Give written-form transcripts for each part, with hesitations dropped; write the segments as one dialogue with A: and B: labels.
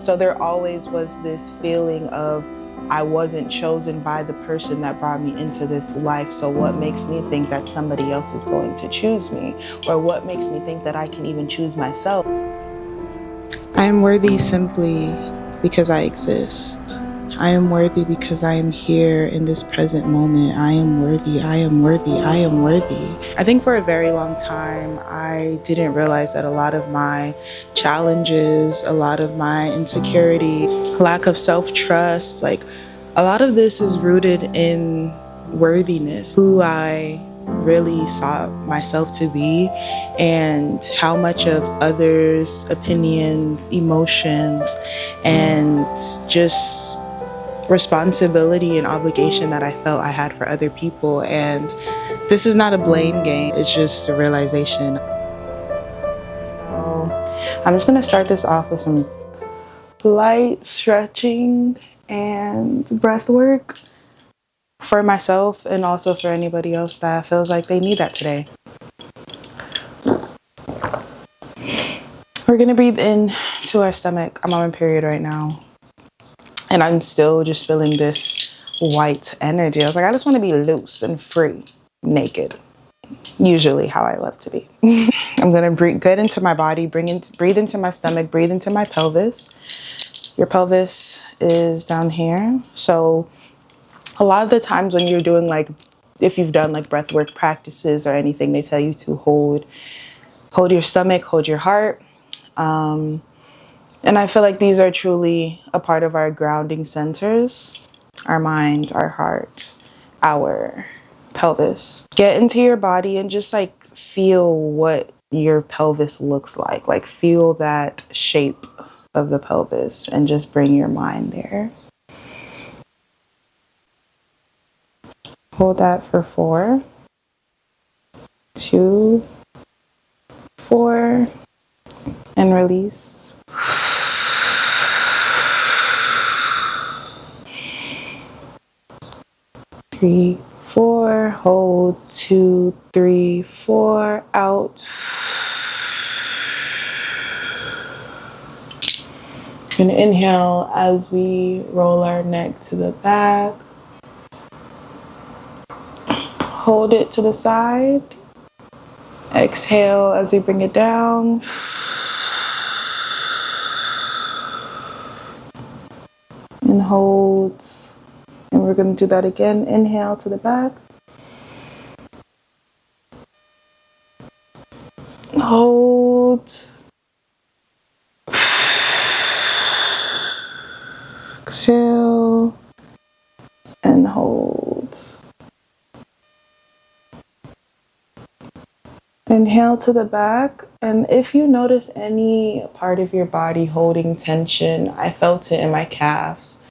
A: So there always was this feeling of I wasn't chosen by the person that brought me into this life. So what makes me think that somebody else is going to choose me? Or what makes me think that I can even choose myself?
B: I am worthy simply because I exist. I am worthy because I am here in this present moment. I am worthy, I am worthy, I am worthy. I think for a very long time, I didn't realize that a lot of my challenges, a lot of my insecurity, lack of self-trust, like a lot of this is rooted in worthiness, who I really saw myself to be, and how much of others' opinions, emotions, and just responsibility and obligation that I felt I had for other people. And this is not a blame game, it's just a realization.
A: So I'm just gonna start this off with some light stretching and breath work for myself and also for anybody else that feels like they need that today. We're gonna breathe in to our stomach. I'm on my period right now, and I'm still just feeling this white energy. I was like, I just want to be loose and free, naked. Usually how I love to be. I'm gonna breathe good into my body, breathe into my stomach, breathe into my pelvis. Your pelvis is down here. So a lot of the times when you're doing, like, if you've done like breath work practices or anything, they tell you to hold your stomach, hold your heart. And I feel like these are truly a part of our grounding centers, our mind, our heart, our pelvis. Get into your body and just like feel what your pelvis looks like. Like feel that shape of the pelvis and just bring your mind there. Hold that for 4, 2, 4, and release. 3, 4, hold, 2, 3, 4, out. And inhale as we roll our neck to the back. Hold it to the side. Exhale as we bring it down. And hold. And we're going to do that again. Inhale to the back. Hold. Exhale. And hold. Inhale to the back, and if you notice any part of your body holding tension, I felt it in my calves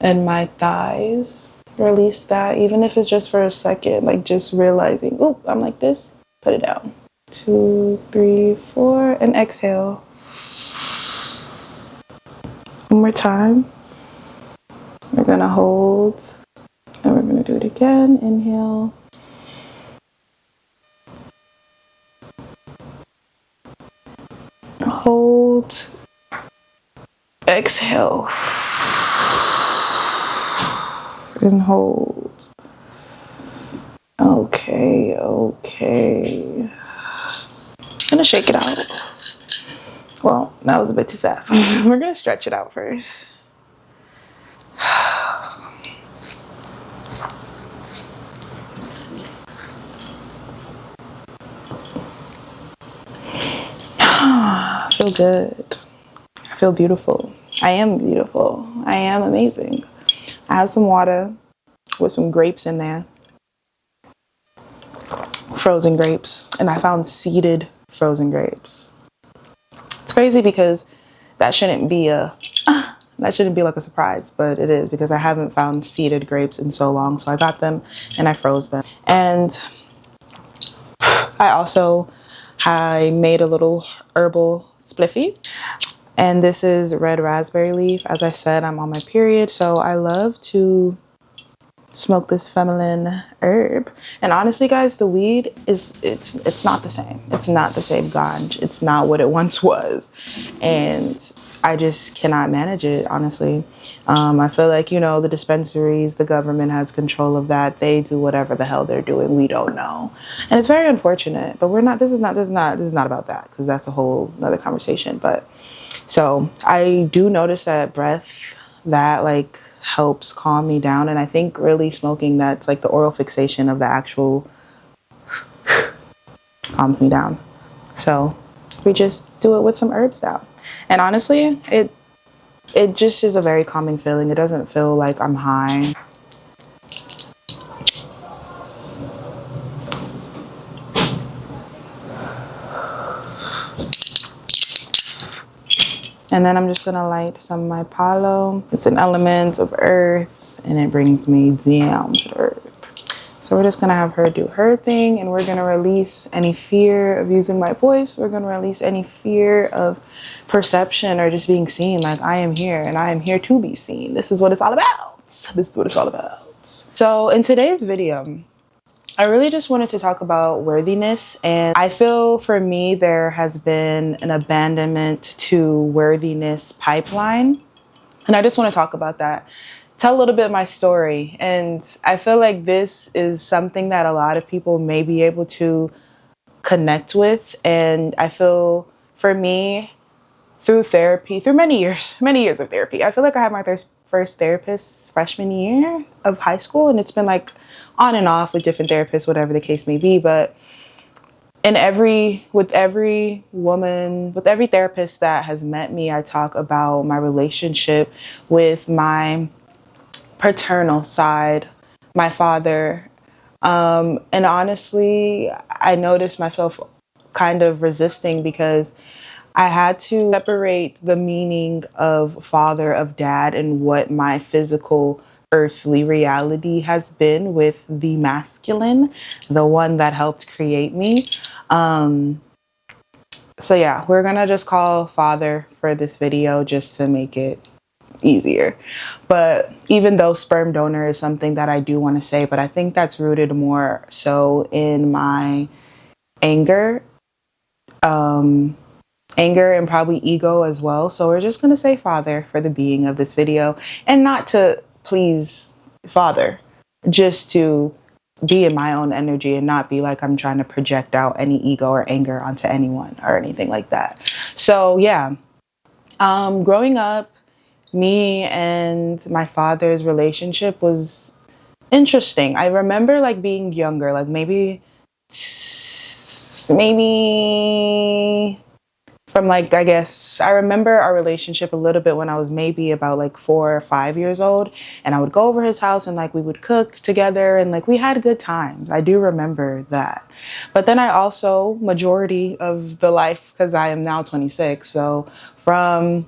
A: and my thighs. Release that, even if it's just for a second, like just realizing, oh, I'm like this, put it down. 2, 3, 4, and exhale. One more time. We're gonna hold, and we're gonna do it again. Inhale. Hold, exhale, and hold. Okay. I'm gonna shake it out. Well, that was a bit too fast. We're gonna stretch it out first. I feel good. I feel beautiful. I am beautiful. I am amazing. I have some water with some grapes in there. Frozen grapes. And I found seeded frozen grapes. It's crazy because that shouldn't be like a surprise, but it is because I haven't found seeded grapes in so long. So I got them and I froze them. And I made a little herbal spliffy, and this is red raspberry leaf. As I said, I'm on my period, so I love to smoke this feminine herb. And honestly, guys, the weed it's not the same. It's not the same ganj. It's not what it once was. And I just cannot manage it, honestly. I feel like, you know, the dispensaries, the government has control of that. They do whatever the hell they're doing. We don't know. And it's very unfortunate, but this is not about that, because that's a whole another conversation. But so I do notice that breath, that like helps calm me down. And I think really smoking, that's like the oral fixation of the actual calms me down. So we just do it with some herbs now. And honestly, it just is a very calming feeling. It doesn't feel like I'm high. And then I'm just gonna light some of my phlo. It's an element of earth and it brings me down to earth. So we're just gonna have her do her thing, and we're gonna release any fear of using my voice. We're gonna release any fear of perception or just being seen. Like, I am here and I am here to be seen. This is what it's all about. This is what it's all about. So in today's video, I really just wanted to talk about worthiness. And I feel for me, there has been an abandonment to worthiness pipeline. And I just want to talk about that, tell a little bit of my story. And I feel like this is something that a lot of people may be able to connect with. And I feel for me, through therapy, through many years of therapy, I feel like I had my first therapist freshman year of high school. And it's been like on and off with different therapists, whatever the case may be. But with every therapist that has met me, I talk about my relationship with my paternal side, my father. And honestly, I noticed myself kind of resisting, because I had to separate the meaning of father, of dad, and what my physical earthly reality has been with the masculine, the one that helped create me. So yeah, we're gonna just call father for this video just to make it easier. But even though sperm donor is something that I do want to say, but I think that's rooted more so in my anger, and probably ego as well. So we're just going to say father for the being of this video, and not to please father, just to be in my own energy and not be like I'm trying to project out any ego or anger onto anyone or anything like that. So yeah, growing up, me and my father's relationship was interesting. I remember like being younger, like maybe from like, I guess I remember our relationship a little bit when I was maybe about like 4 or 5 years old, and I would go over his house and like we would cook together and like we had good times. I do remember that. But then I also, majority of the life, because I am now 26, so from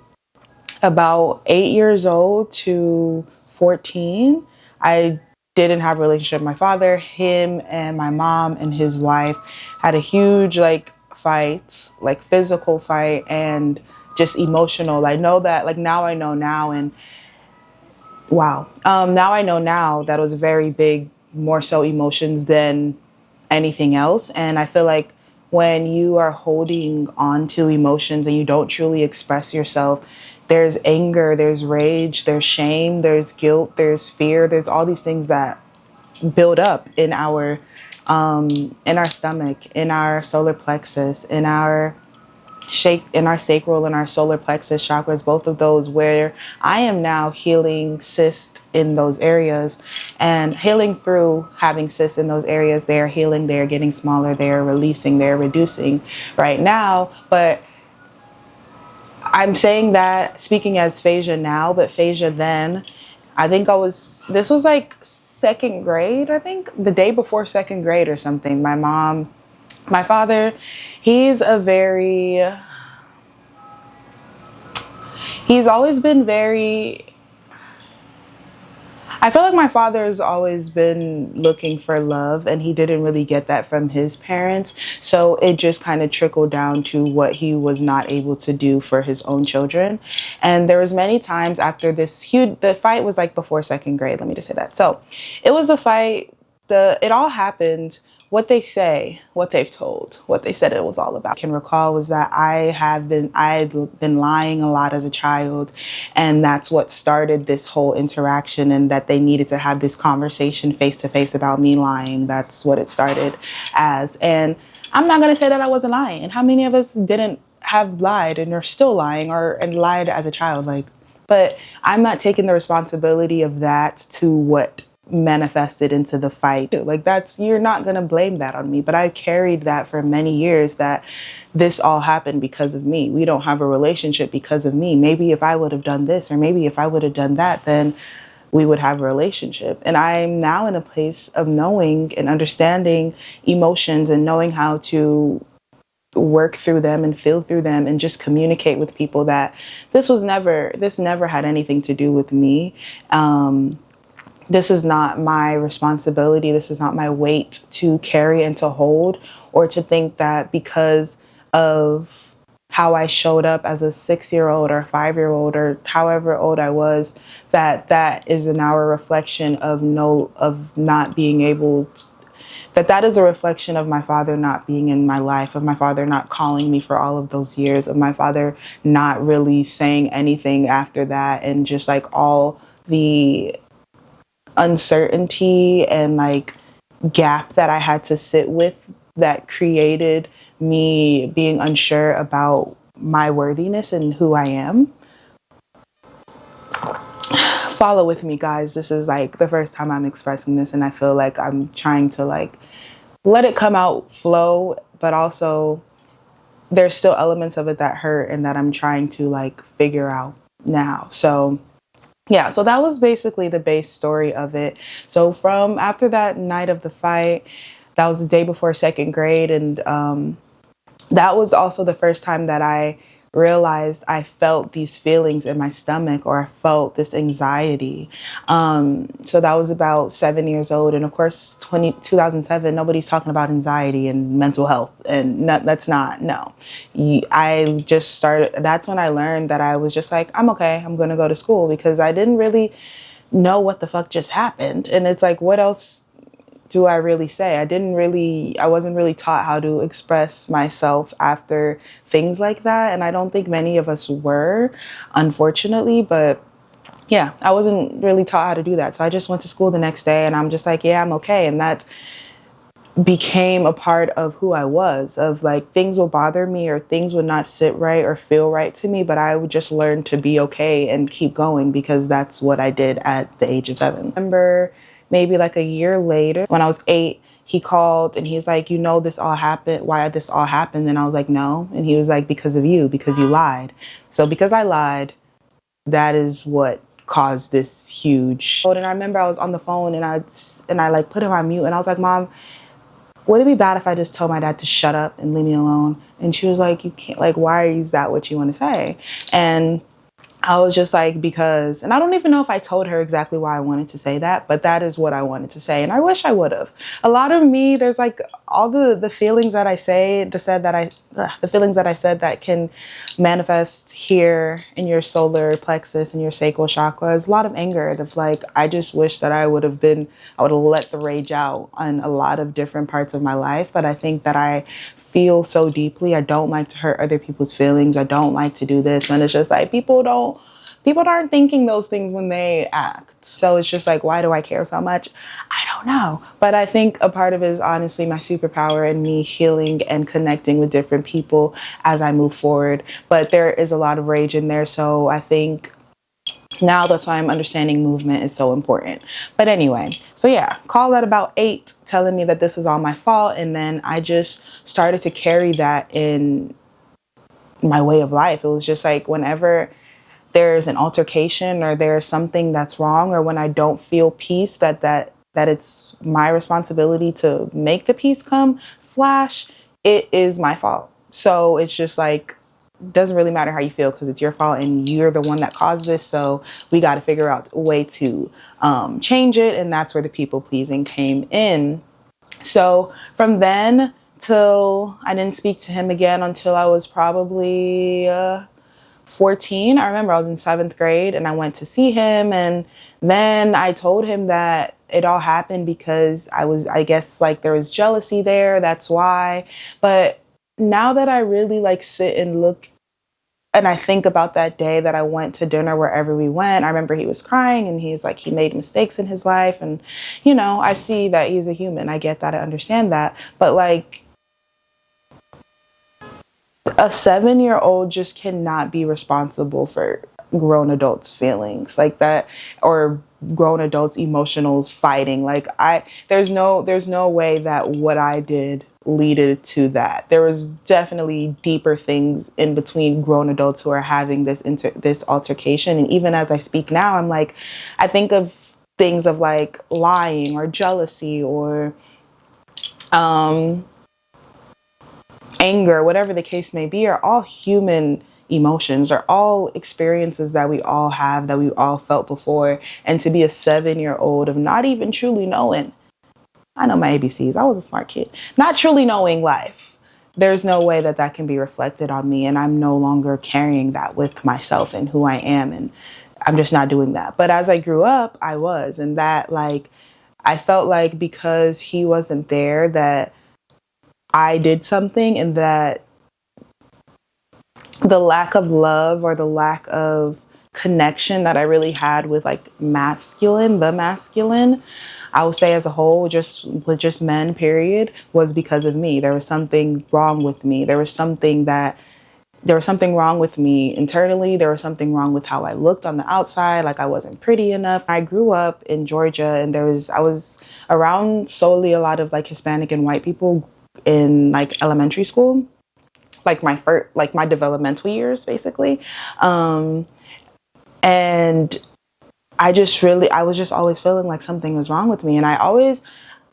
A: about 8 years old to 14, I didn't have a relationship with my father. Him and my mom and his wife had a huge like fight, like physical fight and just emotional. I know that, like now I know now, and wow. Now I know now that it was very big, more so emotions than anything else. And I feel like when you are holding on to emotions and you don't truly express yourself, there's anger, there's rage, there's shame, there's guilt, there's fear, there's all these things that build up in our stomach, in our solar plexus, in our sacral and our solar plexus chakras, both of those, where I am now healing cysts in those areas, and healing through having cysts in those areas. They are healing, they are getting smaller, they are releasing, they are reducing right now. But I'm saying that speaking as phajjahh now, but phajjahh then, I think this was like second grade, I think the day before second grade or something. My father, he's he's always been very, I feel like my father has always been looking for love, and he didn't really get that from his parents. So it just kind of trickled down to what he was not able to do for his own children. And there was many times after this huge, the fight was like before second grade. Let me just say that. So it was a fight. It all happened. What they say, what they've told, what they said it was all about. I can recall was that I've been lying a lot as a child, and that's what started this whole interaction, and that they needed to have this conversation face to face about me lying. That's what it started as. And I'm not going to say that I wasn't lying. And how many of us didn't have lied and are still lying, or and lied as a child? Like, but I'm not taking the responsibility of that to what manifested into the fight. Like, that's, you're not going to blame that on me, but I carried that for many years, that this all happened because of me. We don't have a relationship because of me. Maybe if I would have done this, or maybe if I would have done that, then we would have a relationship. And I'm now in a place of knowing and understanding emotions, and knowing how to work through them and feel through them, and just communicate with people that this never had anything to do with me. This is not my responsibility. This is not my weight to carry and to hold, or to think that because of how I showed up as a 6-year-old or 5-year-old, or however old I was, that is now a reflection of not being able to, that is a reflection of my father not being in my life, of my father not calling me for all of those years, of my father not really saying anything after that, and just like all the uncertainty and like gap that I had to sit with, that created me being unsure about my worthiness and who I am. Follow with me, guys. This is like the first time I'm expressing this, and I feel like I'm trying to like let it come out flow, but also there's still elements of it that hurt and that I'm trying to like figure out now. So yeah, so that was basically the base story of it. So from after that night of the fight, that was the day before second grade. And that was also the first time that I realized I felt these feelings in my stomach, or I felt this anxiety. So that was about 7 years old. And of course, 2007, nobody's talking about anxiety and mental health. And that's not, no. I just started, that's when I learned that I was just like, I'm okay, I'm going to go to school, because I didn't really know what the fuck just happened. And it's like, what else do I really say? I wasn't really taught how to express myself after things like that. And I don't think many of us were, unfortunately, but yeah, I wasn't really taught how to do that. So I just went to school the next day, and I'm just like, yeah, I'm okay. And that became a part of who I was, of like, things will bother me, or things would not sit right or feel right to me, but I would just learn to be okay and keep going, because that's what I did at the age of 7. I remember maybe like a year later, when I was 8, he called and he's like, you know, this all happened, why this all happened? And I was like, no. And he was like, because of you, because you lied. So because I lied, that is what caused this huge. And I remember I was on the phone, and I like put him on mute, and I was like, Mom, would it be bad if I just told my dad to shut up and leave me alone? And she was like, you can't, like, why is that what you want to say? And I was just like, because, and I don't even know if I told her exactly why I wanted to say that, but that is what I wanted to say. And I wish I would have. A lot of me, there's like all the feelings that I the feelings that I said that can manifest here in your solar plexus and your sacral chakra. Is a lot of anger of like, I just wish that I would have let the rage out on a lot of different parts of my life. But I think that I feel so deeply. I don't like to hurt other people's feelings. I don't like to do this. And it's just like, people aren't thinking those things when they act. So it's just like, why do I care so much? I don't know. But I think a part of it is honestly my superpower and me healing and connecting with different people as I move forward. But there is a lot of rage in there. So I think now that's why I'm understanding movement is so important. But anyway, so yeah, call at about 8, telling me that this was all my fault. And then I just started to carry that in my way of life. It was just like, whenever there's an altercation, or there's something that's wrong, or when I don't feel peace, that it's my responsibility to make the peace come, / it is my fault. So it's just like, doesn't really matter how you feel because it's your fault and you're the one that caused this. So we got to figure out a way to change it. And that's where the people pleasing came in. So from then till I didn't speak to him again until I was probably 14. I remember I was in 7th grade and I went to see him, and then I told him that it all happened because I guess like there was jealousy there, that's why. But now that I really like sit and look and I think about that day that I went to dinner wherever we went, I remember he was crying and he's like, he made mistakes in his life. And, you know, I see that he's a human. I get that. I understand that. But like, a 7-year-old just cannot be responsible for grown adults' feelings like that, or grown adults' emotionals fighting. Like there's no way that what I did leaded to that. There was definitely deeper things in between grown adults who are having this altercation. And even as I speak now, I'm like, I think of things of like lying or jealousy or anger, whatever the case may be, are all human emotions, are all experiences that we all have, that we all felt before. And to be a 7-year-old of not even truly knowing, I know my ABCs, I was a smart kid, not truly knowing life, there's no way that that can be reflected on me. And I'm no longer carrying that with myself and who I am. And I'm just not doing that. But as I grew up, I was. And that, like, I felt like because he wasn't there, that I did something, and that the lack of love or the lack of connection that I really had with like the masculine, I would say as a whole, just with just men, period, was because of me. There was something wrong with me. There was something wrong with me internally. There was something wrong with how I looked on the outside. Like I wasn't pretty enough. I grew up in Georgia, and I was around solely a lot of like Hispanic and white people in like elementary school, like my developmental years, basically. And I was just always feeling like something was wrong with me. And I always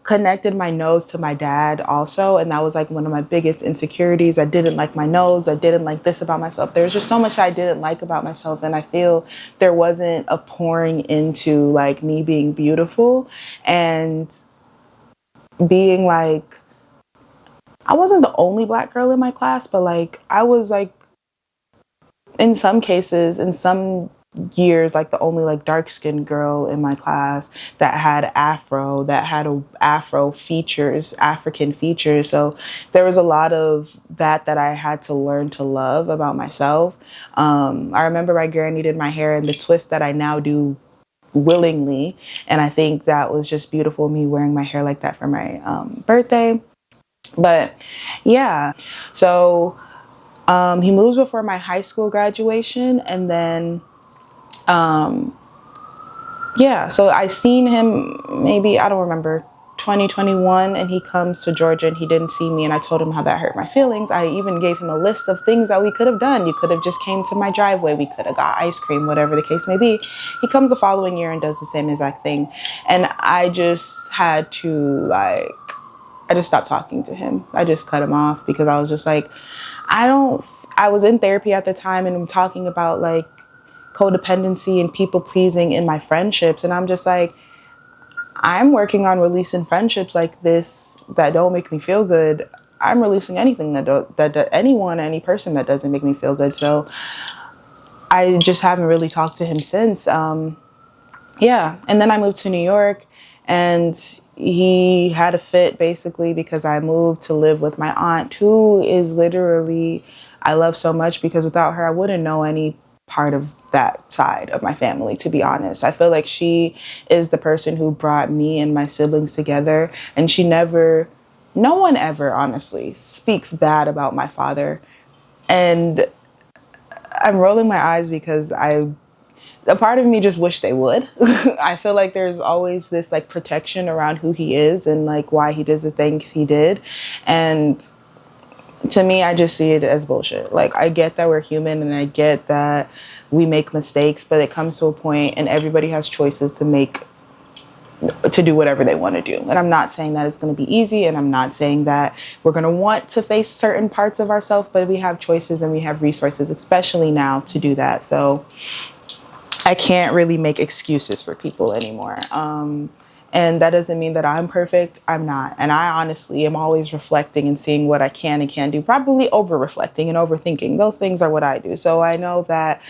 A: connected my nose to my dad also. And that was like one of my biggest insecurities. I didn't like my nose. I didn't like this about myself. There was just so much I didn't like about myself. And I feel there wasn't a pouring into like me being beautiful and being like, I wasn't the only Black girl in my class, but like I was like, in some cases, in some years, like the only like dark-skinned girl in my class that had Afro features, African features. So there was a lot of that I had to learn to love about myself. I remember my granny did my hair in the twist that I now do willingly. And I think that was just beautiful, me wearing my hair like that for my birthday. But yeah, so he moves before my high school graduation. And then, so I seen him maybe, I don't remember, 2021, and he comes to Georgia and he didn't see me, and I told him how that hurt my feelings. I even gave him a list of things that we could have done. You could have just came to my driveway. We could have got ice cream, whatever the case may be. He comes the following year and does the same exact thing. And I just had to I just stopped talking to him. I just cut him off because I was just like, I was in therapy at the time, and I'm talking about like codependency and people pleasing in my friendships. And I'm just like, I'm working on releasing friendships like this that don't make me feel good. I'm releasing anything any person that doesn't make me feel good. So I just haven't really talked to him since. And then I moved to New York, and he had a fit basically because I moved to live with my aunt, who is literally, I love so much, because without her, I wouldn't know any part of that side of my family, to be honest. I feel like she is the person who brought me and my siblings together, and no one ever honestly speaks bad about my father. And I'm rolling my eyes because a part of me just wish they would. I feel like there's always this like protection around who he is and like why he does the things he did. And to me, I just see it as bullshit. Like, I get that we're human and I get that we make mistakes, but it comes to a point and everybody has choices to make to do whatever they want to do. And I'm not saying that it's going to be easy, and I'm not saying that we're going to want to face certain parts of ourselves, but we have choices and we have resources, especially now, to do that. So I can't really make excuses for people anymore. And that doesn't mean that I'm perfect. I'm not. And I honestly am always reflecting and seeing what I can and can't do, probably over reflecting and overthinking. Those things are what I do. So I know that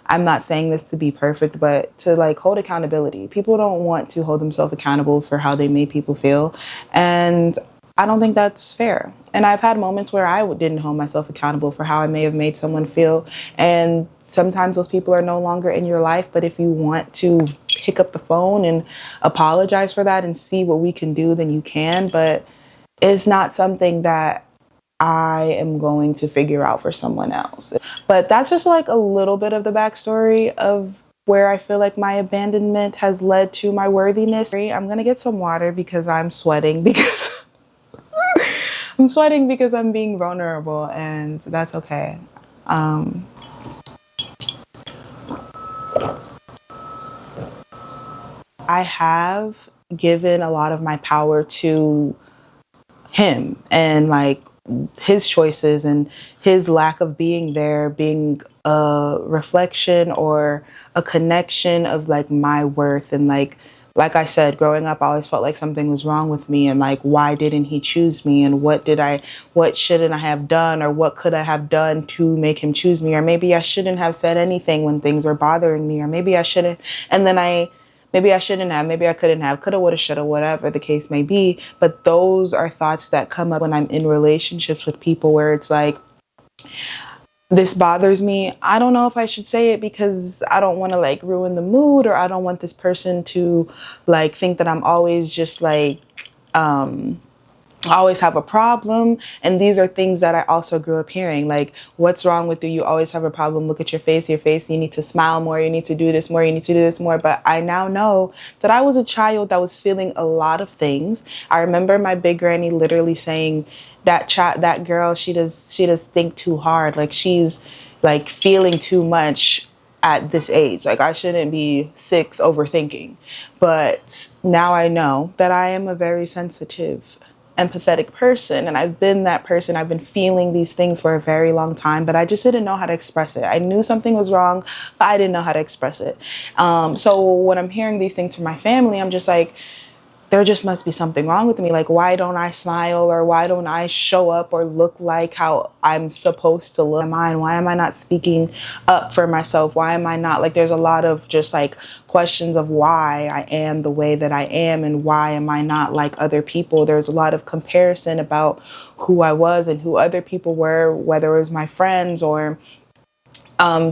A: I'm not saying this to be perfect, but to like hold accountability. People don't want to hold themselves accountable for how they made people feel. And I don't think that's fair. And I've had moments where I didn't hold myself accountable for how I may have made someone feel. And sometimes those people are no longer in your life. But if you want to pick up the phone and apologize for that and see what we can do, then you can. But it's not something that I am going to figure out for someone else. But that's just like a little bit of the backstory of where I feel like my abandonment has led to my worthiness. I'm gonna get some water because I'm sweating because I'm sweating because I'm being vulnerable, and that's okay. I have given a lot of my power to him and like his choices and his lack of being there being a reflection or a connection of like my worth. And like I said, growing up, I always felt like something was wrong with me, and like, why didn't he choose me, and what shouldn't I have done, or what could I have done to make him choose me? Or maybe I shouldn't have said anything when things were bothering me, or maybe I shouldn't. And then maybe I shouldn't have, maybe I couldn't have, coulda, woulda, shoulda, whatever the case may be. But those are thoughts that come up when I'm in relationships with people where it's like, this bothers me. I don't know if I should say it because I don't want to like ruin the mood, or I don't want this person to like think that I'm always just like, I always have a problem. And these are things that I also grew up hearing. Like, what's wrong with you? You always have a problem. Look at your face. You need to smile more. You need to do this more. You need to do this more. But I now know that I was a child that was feeling a lot of things. I remember my big granny literally saying that girl, she does think too hard. Like, she's like feeling too much at this age. Like, I shouldn't be 6 overthinking. But now I know that I am a very sensitive, empathetic person, and I've been that person. I've been feeling these things for a very long time, but I just didn't know how to express it. I knew something was wrong, but I didn't know how to express it. So when I'm hearing these things from my family, I'm just like, there just must be something wrong with me. Like, why don't I smile, or why don't I show up or look like how I'm supposed to look? Why am I not speaking up for myself? Why am I not like, there's a lot of just like questions of why I am the way that I am, and why am I not like other people? There's a lot of comparison about who I was and who other people were, whether it was my friends or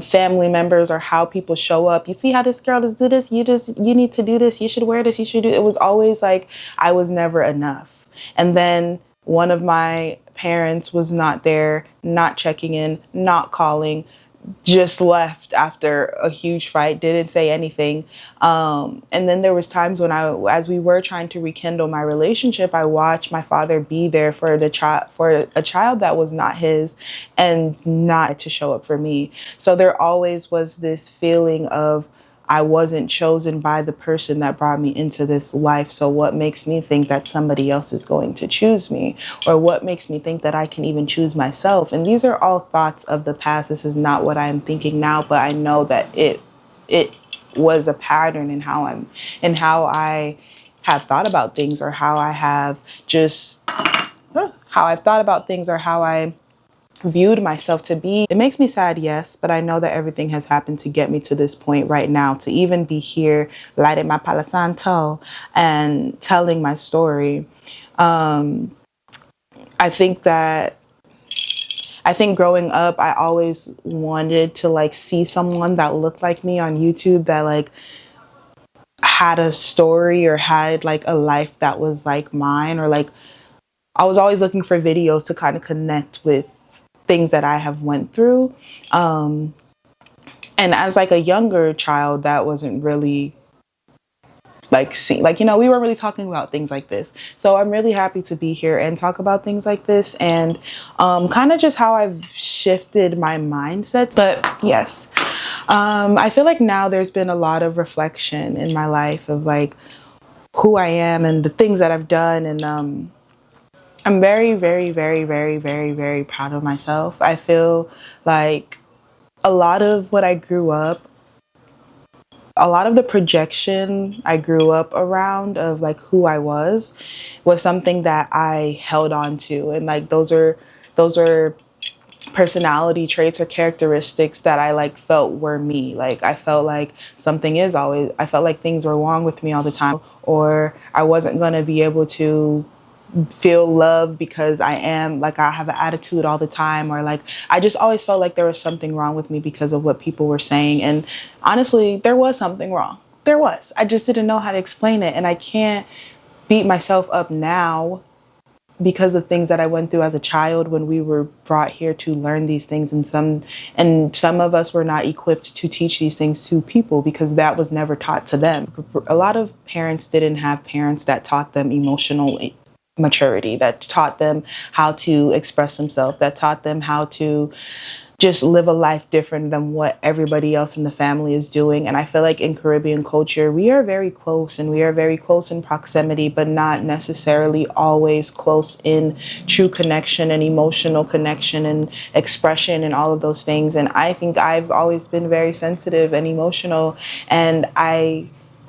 A: family members, or how people show up. You see how this girl does do this? You need to do this. You should wear this. You should do. It was always like I was never enough. And then one of my parents was not there, not checking in, not calling, just left after a huge fight, didn't say anything. And then there was times when as we were trying to rekindle my relationship, I watched my father be there for a child that was not his, and not to show up for me. So there always was this feeling of, I wasn't chosen by the person that brought me into this life. So what makes me think that somebody else is going to choose me? Or what makes me think that I can even choose myself? And these are all thoughts of the past. This is not what I'm thinking now, but I know that it was a pattern in how I have thought about things, or how I have just how I've thought about things, or how I viewed myself to be. It makes me sad, yes, but I know that everything has happened to get me to this point right now, to even be here, lighting my Palo Santo and telling my story. I think growing up, I always wanted to like see someone that looked like me on YouTube, that like had a story or had like a life that was like mine, or like I was always looking for videos to kind of connect with things that I have went through. And as like a younger child, that wasn't really like, we weren't really talking about things like this. So I'm really happy to be here and talk about things like this, and kind of just how I've shifted my mindset. But yes, I feel like now there's been a lot of reflection in my life of like, who I am and the things that I've done. And I'm very, very, very, very, very, very proud of myself. I feel like a lot of what I grew up, a lot of the projection I grew up around of like who I was something that I held on to. And like those are personality traits or characteristics that I like felt were me. Like I felt like I felt like things were wrong with me all the time, or I wasn't going to be able to feel love because I have an attitude all the time, or like I just always felt like there was something wrong with me because of what people were saying. And honestly, there was something wrong. I just didn't know how to explain it. And I can't beat myself up now because of things that I went through as a child when we were brought here to learn these things. And some of us were not equipped to teach these things to people because that was never taught to them. A lot of parents didn't have parents that taught them emotional maturity, that taught them how to express themselves, that taught them how to just live a life different than what everybody else in the family is doing. And I feel like in Caribbean culture, we are very close, and we are very close in proximity, but not necessarily always close in true connection and emotional connection and expression and all of those things. And I think I've always been very sensitive and emotional, and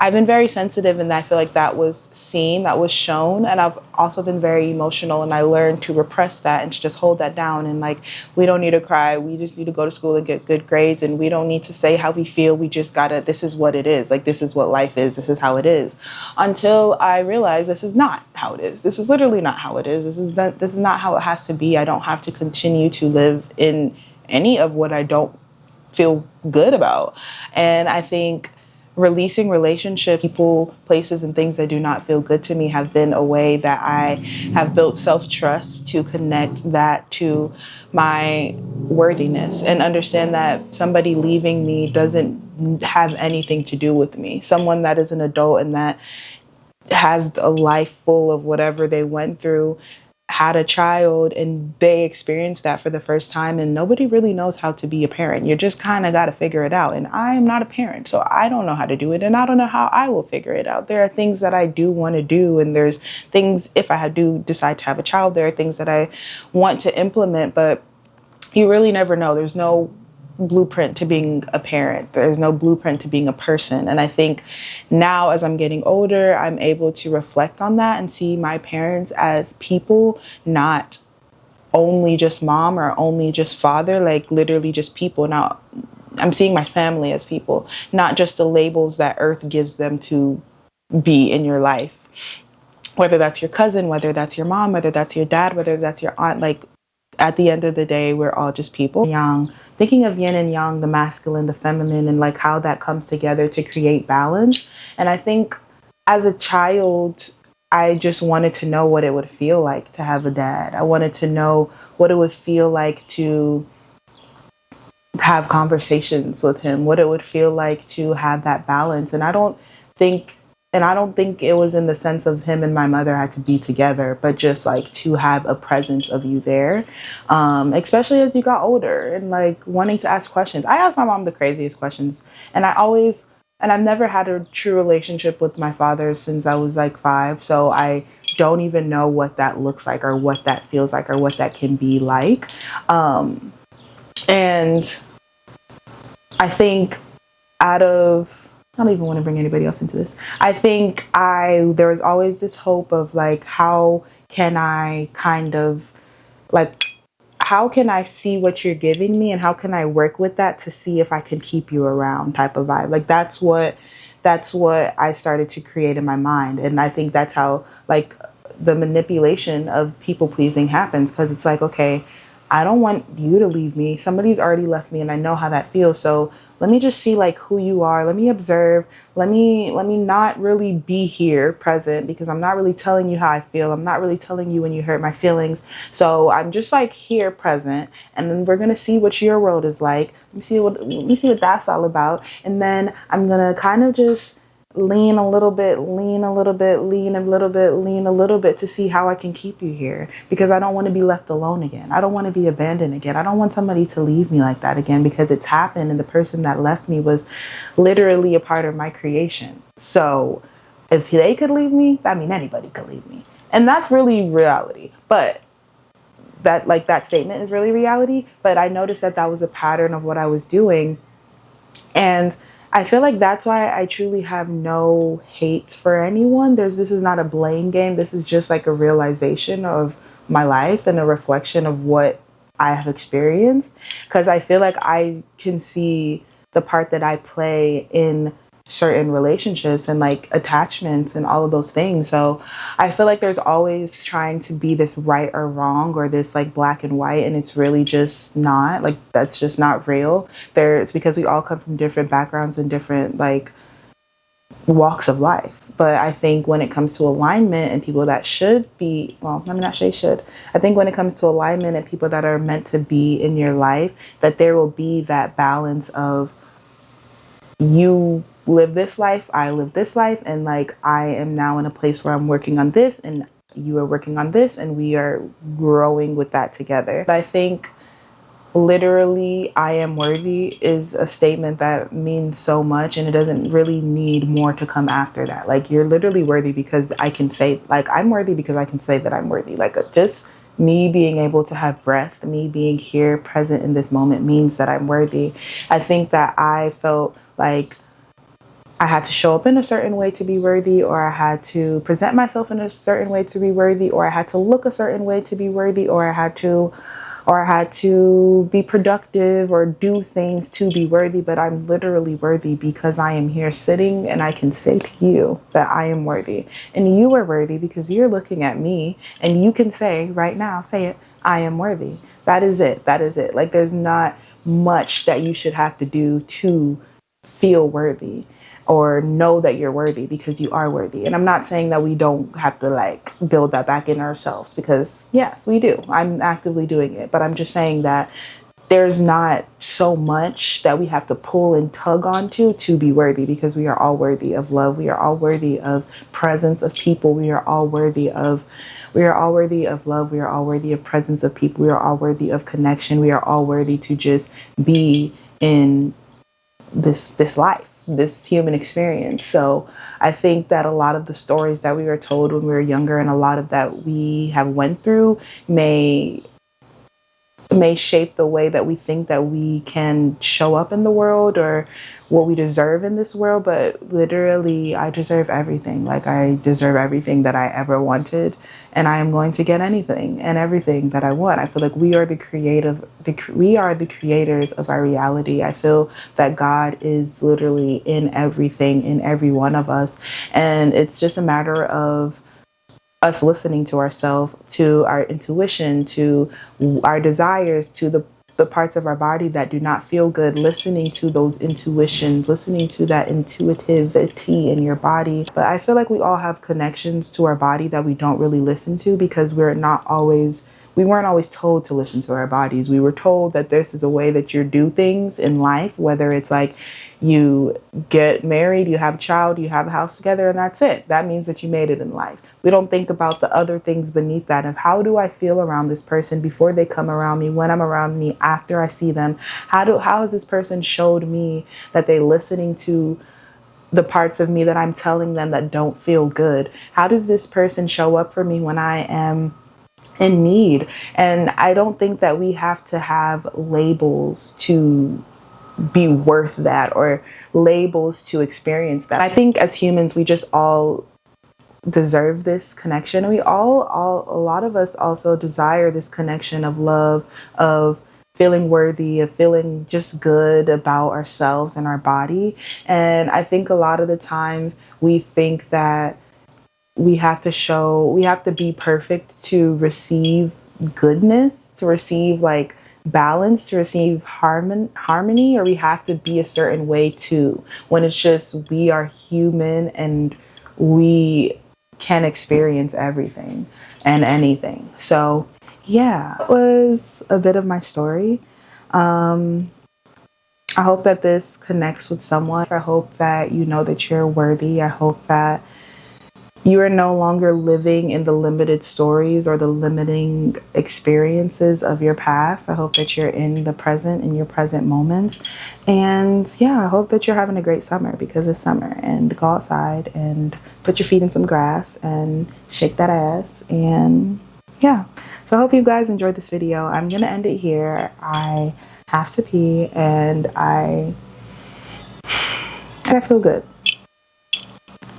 A: I've been very sensitive, and I feel like that was seen, that was shown. And I've also been very emotional, and I learned to repress that and to just hold that down. And like, we don't need to cry. We just need to go to school and get good grades. And we don't need to say how we feel. We just gotta, this is what it is. Like, this is what life is. This is how it is. Until I realized this is not how it is. This is literally not how it is. This is not how it has to be. I don't have to continue to live in any of what I don't feel good about. And I think releasing relationships, people, places, and things that do not feel good to me have been a way that I have built self-trust to connect that to my worthiness and understand that somebody leaving me doesn't have anything to do with me. Someone that is an adult and that has a life full of whatever they went through, had a child, and they experienced that for the first time, and nobody really knows how to be a parent. You just kind of got to figure it out. And I am not a parent, so I don't know how to do it, and I don't know how I will figure it out. There are things that I do want to do, and there's things, if I do decide to have a child, there are things that I want to implement, but you really never know. There's no blueprint to being a parent. There's no blueprint to being a person. And I think now, as I'm getting older, I'm able to reflect on that and see my parents as people, not only just mom or only just father, like literally just people. Now I'm seeing my family as people, not just the labels that earth gives them to be in your life. Whether that's your cousin, whether that's your mom, whether that's your dad, whether that's your aunt, like at the end of the day, we're all just people. Yang, thinking of yin and yang, the masculine, the feminine, and like how that comes together to create balance. And I think as a child, I just wanted to know what it would feel like to have a dad. I wanted to know what it would feel like to have conversations with him, what it would feel like to have that balance. I don't think it was in the sense of him and my mother had to be together, but just like to have a presence of you there, especially as you got older and like wanting to ask questions. I asked my mom the craziest questions, and I've never had a true relationship with my father since I was like 5. So I don't even know what that looks like or what that feels like or what that can be like. And I think I don't even want to bring anybody else into this. I think there was always this hope of like, how can I see what you're giving me, and how can I work with that to see if I can keep you around type of vibe. Like that's what I started to create in my mind. And I think that's how like the manipulation of people pleasing happens, because it's like, okay, I don't want you to leave me. Somebody's already left me, and I know how that feels. So let me just see like who you are. Let me observe. Let me not really be here present, because I'm not really telling you how I feel. I'm not really telling you when you hurt my feelings. So I'm just like here present, and then we're gonna see what your world is like. Let me see what that's all about. And then I'm gonna kind of just lean a little bit, lean a little bit, lean a little bit, lean a little bit to see how I can keep you here, because I don't want to be left alone again. I don't want to be abandoned again. I don't want somebody to leave me like that again, because it's happened, and the person that left me was literally a part of my creation. So if they could leave me, I mean, anybody could leave me. And that's really reality. But that statement is really reality. But I noticed that was a pattern of what I was doing. And I feel like that's why I truly have no hate for anyone. This is not a blame game. This is just like a realization of my life and a reflection of what I have experienced. Because I feel like I can see the part that I play in certain relationships and like attachments and all of those things. So I feel like there's always trying to be this right or wrong or this like black and white, and it's really just not. Like, that's just not real. It's because we all come from different backgrounds and different like walks of life. But I think when it comes to alignment and people that should be, well, I'm not sure should. I think when it comes to alignment and people that are meant to be in your life, that there will be that balance of you live this life, I live this life, and like I am now in a place where I'm working on this and you are working on this and we are growing with that together. I think literally I am worthy is a statement that means so much, and it doesn't really need more to come after that. Like, you're literally worthy because I can say, like, I'm worthy because I can say that I'm worthy. Like, just me being able to have breath, me being here present in this moment means that I'm worthy. I think that I felt like I had to show up in a certain way to be worthy, or I had to present myself in a certain way to be worthy, or I had to look a certain way to be worthy, or I had to be productive or do things to be worthy. But I'm literally worthy because I am here sitting and I can say to you that I am worthy. And you are worthy because you're looking at me and you can say right now, say it, I am worthy. That is it. That is it. Like, there's not much that you should have to do to feel worthy or know that you're worthy, because you are worthy. And I'm not saying that we don't have to like build that back in ourselves, because yes, we do. I'm actively doing it, but I'm just saying that there's not so much that we have to pull and tug onto to be worthy, because we are all worthy of love. We are all worthy of presence of people. We are all worthy of love. We are all worthy of presence of people. We are all worthy of connection. We are all worthy to just be in this life, this human experience. So I think that a lot of the stories that we were told when we were younger, and a lot of that we have went through, may shape the way that we think that we can show up in the world or what we deserve in this world. But literally, I deserve everything. Like, I deserve everything that I ever wanted, and I am going to get anything and everything that I want. I feel like we are the creators of our reality. I feel that God is literally in everything, in every one of us, and it's just a matter of us listening to ourselves, to our intuition, to our desires, to the parts of our body that do not feel good, listening to those intuitions, listening to that intuitivity in your body. But I feel like we all have connections to our body that we don't really listen to, because we weren't always told to listen to our bodies. We were told that this is a way that you do things in life, whether it's like you get married, you have a child, you have a house together, and that's it. That means that you made it in life. We don't think about the other things beneath that, of how do I feel around this person before they come around me, when I'm around me, after I see them. How has this person showed me that they're listening to the parts of me that I'm telling them that don't feel good? How does this person show up for me when I am in need? And I don't think that we have to have labels to be worth that, or labels to experience that. I think as humans, we just all deserve this connection. We all, a lot of us also desire this connection of love, of feeling worthy, of feeling just good about ourselves and our body. And I think a lot of the times we think that we have to be perfect to receive goodness, to receive like balance, to receive harmony, or we have to be a certain way too, when it's just we are human and we can experience everything and anything. So yeah, that was a bit of my story. I hope that this connects with someone. I hope that you know that you're worthy. I hope that You are no longer living in the limited stories or the limiting experiences of your past. I hope that you're in the present, in your present moments. And yeah, I hope that you're having a great summer, because it's summer, and go outside and put your feet in some grass and shake that ass. And yeah, so I hope you guys enjoyed this video. I'm going to end it here. I have to pee, and I feel good.